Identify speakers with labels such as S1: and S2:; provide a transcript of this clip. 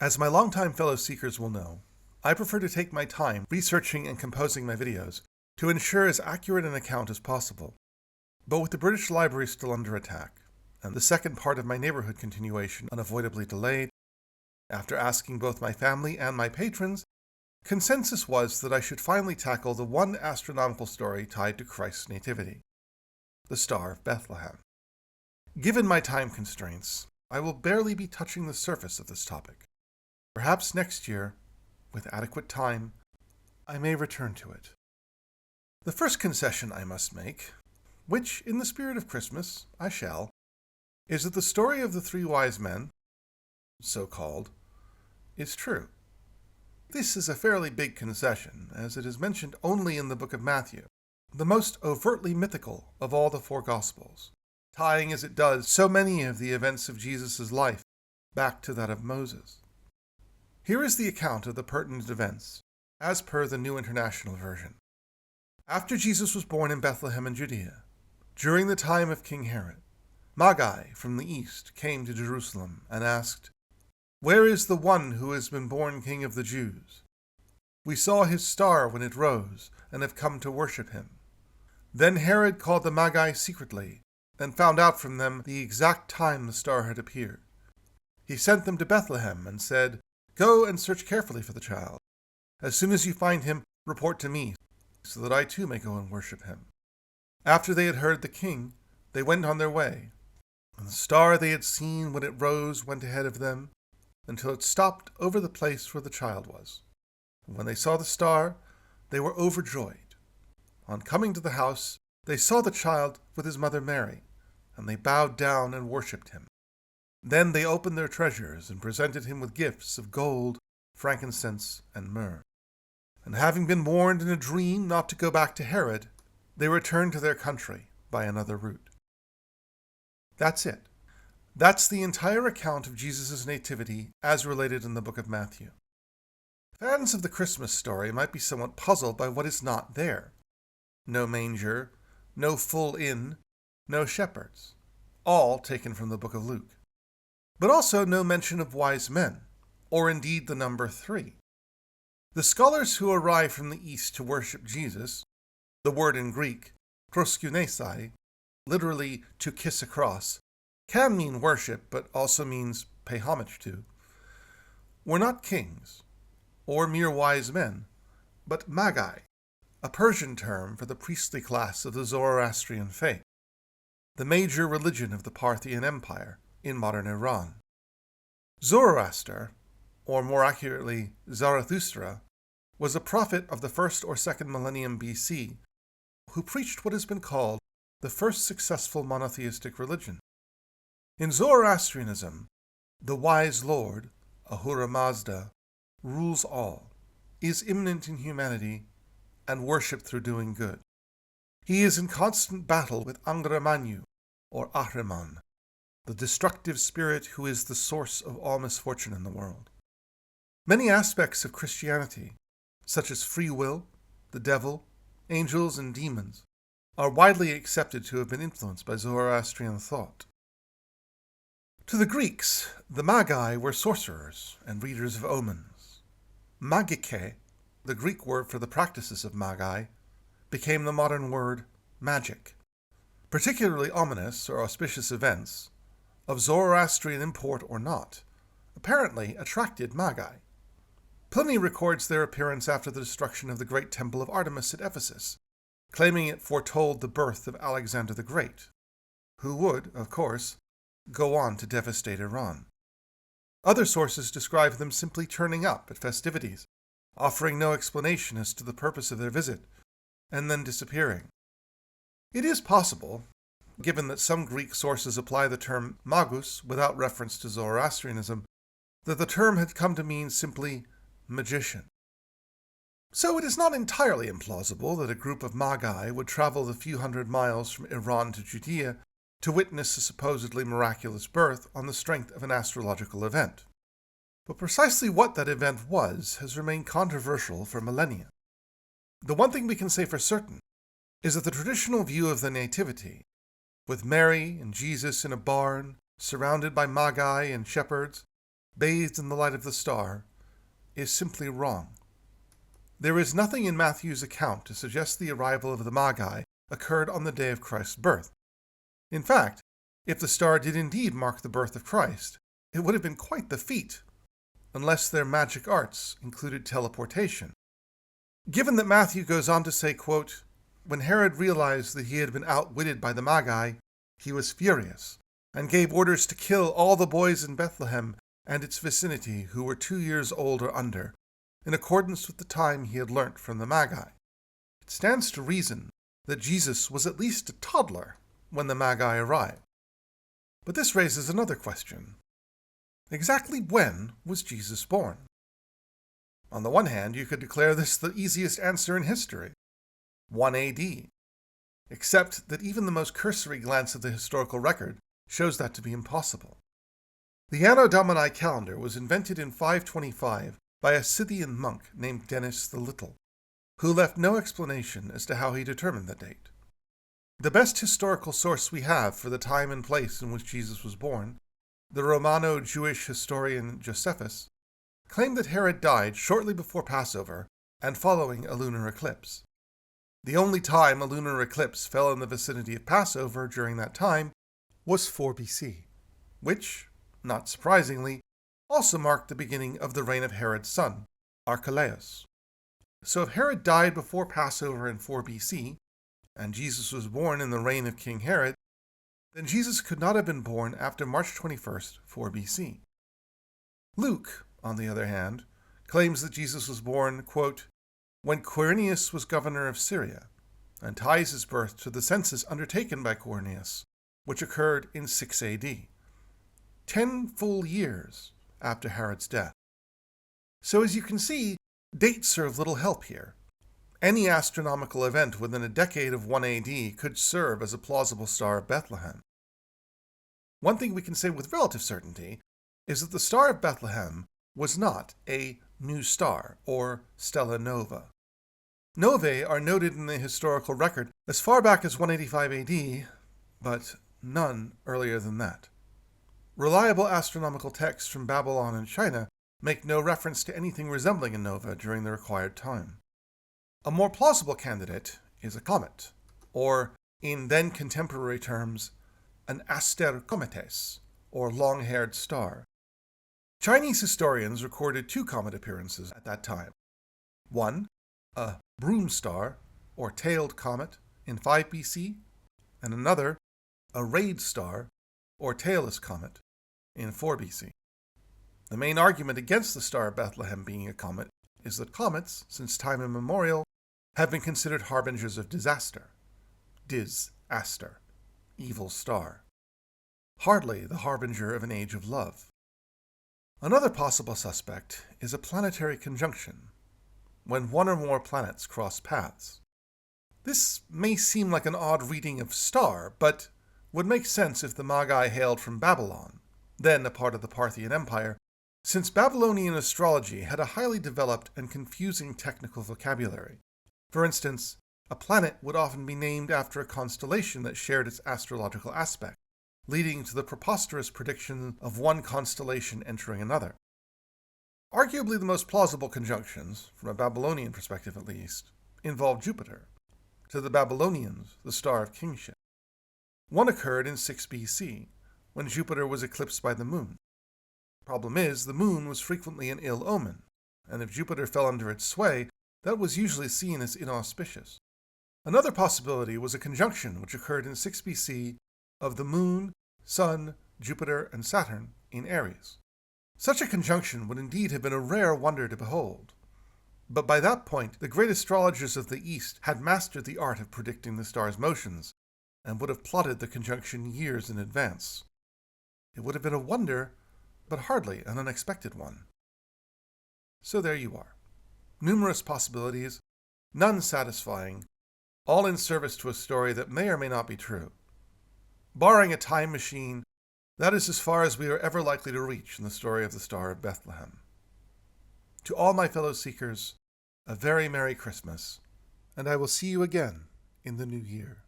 S1: As my longtime fellow seekers will know, I prefer to take my time researching and composing my videos to ensure as accurate an account as possible. But with the British Library still under attack, and the second part of my neighborhood continuation unavoidably delayed, after asking both my family and my patrons, consensus was that I should finally tackle the one astronomical story tied to Christ's nativity, the Star of Bethlehem. Given my time constraints, I will barely be touching the surface of this topic. Perhaps next year, with adequate time, I may return to it. The first concession I must make, which, in the spirit of Christmas, I shall, is that the story of the three wise men, so-called, is true. This is a fairly big concession, as it is mentioned only in the book of Matthew, the most overtly mythical of all the four Gospels, tying as it does so many of the events of Jesus' life back to that of Moses. Here is the account of the pertinent events, as per the New International Version. After Jesus was born in Bethlehem in Judea, during the time of King Herod, Magi from the east came to Jerusalem and asked, "Where is the one who has been born King of the Jews? We saw his star when it rose and have come to worship him." Then Herod called the Magi secretly and found out from them the exact time the star had appeared. He sent them to Bethlehem and said, "Go and search carefully for the child. As soon as you find him, report to me, so that I too may go and worship him." After they had heard the king, they went on their way, and the star they had seen when it rose went ahead of them, until it stopped over the place where the child was. And when they saw the star, they were overjoyed. On coming to the house, they saw the child with his mother Mary, and they bowed down and worshipped him. Then they opened their treasures and presented him with gifts of gold, frankincense, and myrrh. And having been warned in a dream not to go back to Herod, they returned to their country by another route. That's it. That's the entire account of Jesus' nativity as related in the book of Matthew. Fans of the Christmas story might be somewhat puzzled by what is not there. No manger, no full inn, no shepherds, all taken from the book of Luke. But also no mention of wise men, or indeed the number 3. The scholars who arrive from the east to worship Jesus, the word in Greek, proskunesai, literally to kiss a cross, can mean worship but also means pay homage to, were not kings, or mere wise men, but Magi, a Persian term for the priestly class of the Zoroastrian faith, the major religion of the Parthian Empire in modern Iran. Zoroaster, or more accurately Zarathustra, was a prophet of the 1st or 2nd millennium BC who preached what has been called the first successful monotheistic religion. In Zoroastrianism, the wise Lord, Ahura Mazda, rules all, is immanent in humanity, and worshipped through doing good. He is in constant battle with Angra Mainyu, or Ahriman, the destructive spirit who is the source of all misfortune in the world. Many aspects of Christianity, such as free will, the devil, angels, and demons, are widely accepted to have been influenced by Zoroastrian thought. To the Greeks, the Magi were sorcerers and readers of omens. Magike, the Greek word for the practices of Magi, became the modern word magic. Particularly ominous or auspicious events, of Zoroastrian import or not, apparently attracted Magi. Pliny records their appearance after the destruction of the great temple of Artemis at Ephesus, claiming it foretold the birth of Alexander the Great, who would, of course, go on to devastate Iran. Other sources describe them simply turning up at festivities, offering no explanation as to the purpose of their visit, and then disappearing. It is possible, given that some Greek sources apply the term magus without reference to Zoroastrianism, that the term had come to mean simply magician. So it is not entirely implausible that a group of Magi would travel the few hundred miles from Iran to Judea to witness a supposedly miraculous birth on the strength of an astrological event. But precisely what that event was has remained controversial for millennia. The one thing we can say for certain is that the traditional view of the Nativity, with Mary and Jesus in a barn, surrounded by Magi and shepherds, bathed in the light of the star, is simply wrong. There is nothing in Matthew's account to suggest the arrival of the Magi occurred on the day of Christ's birth. In fact, if the star did indeed mark the birth of Christ, it would have been quite the feat, unless their magic arts included teleportation. Given that Matthew goes on to say, quote, "When Herod realized that he had been outwitted by the Magi, he was furious, and gave orders to kill all the boys in Bethlehem and its vicinity who were 2 years old or under, in accordance with the time he had learnt from the Magi." It stands to reason that Jesus was at least a toddler when the Magi arrived. But this raises another question. Exactly when was Jesus born? On the one hand, you could declare this the easiest answer in history, 1 AD, except that even the most cursory glance at the historical record shows that to be impossible. The Anno Domini calendar was invented in 525 by a Scythian monk named Denis the Little, who left no explanation as to how he determined the date. The best historical source we have for the time and place in which Jesus was born, the Romano-Jewish historian Josephus, claimed that Herod died shortly before Passover and following a lunar eclipse. The only time a lunar eclipse fell in the vicinity of Passover during that time was 4 BC, which, not surprisingly, also marked the beginning of the reign of Herod's son, Archelaus. So if Herod died before Passover in 4 BC, and Jesus was born in the reign of King Herod, then Jesus could not have been born after March 21st, 4 BC. Luke, on the other hand, claims that Jesus was born, quote, "when Quirinius was governor of Syria," and ties his birth to the census undertaken by Quirinius, which occurred in 6 AD, 10 full years after Herod's death. So as you can see, dates are of little help here. Any astronomical event within a decade of 1 AD could serve as a plausible Star of Bethlehem. One thing we can say with relative certainty is that the Star of Bethlehem was not a new star, or stella nova. Novae are noted in the historical record as far back as 185 AD, but none earlier than that. Reliable astronomical texts from Babylon and China make no reference to anything resembling a nova during the required time. A more plausible candidate is a comet, or, in then contemporary terms, an aster cometes, or long-haired star. Chinese historians recorded 2 comet appearances at that time. One, a broom star, or tailed comet, in 5 BC, and another, a rayed star, or tailless comet, in 4 BC. The main argument against the Star of Bethlehem being a comet is that comets, since time immemorial, have been considered harbingers of disaster. Dis-aster, evil star. Hardly the harbinger of an age of love. Another possible suspect is a planetary conjunction, when one or more planets cross paths. This may seem like an odd reading of star, but would make sense if the Magi hailed from Babylon, then a part of the Parthian Empire, since Babylonian astrology had a highly developed and confusing technical vocabulary. For instance, a planet would often be named after a constellation that shared its astrological aspect, leading to the preposterous prediction of one constellation entering another. Arguably the most plausible conjunctions, from a Babylonian perspective at least, involve Jupiter, to the Babylonians the star of kingship. One occurred in 6 BC, when Jupiter was eclipsed by the moon. Problem is, the moon was frequently an ill omen, and if Jupiter fell under its sway, that was usually seen as inauspicious. Another possibility was a conjunction which occurred in 6 BC of the Moon, Sun, Jupiter, and Saturn in Aries. Such a conjunction would indeed have been a rare wonder to behold. But by that point, the great astrologers of the East had mastered the art of predicting the stars' motions, and would have plotted the conjunction years in advance. It would have been a wonder, but hardly an unexpected one. So there you are. Numerous possibilities, none satisfying, all in service to a story that may or may not be true. Barring a time machine, that is as far as we are ever likely to reach in the story of the Star of Bethlehem. To all my fellow seekers, a very Merry Christmas, and I will see you again in the new year.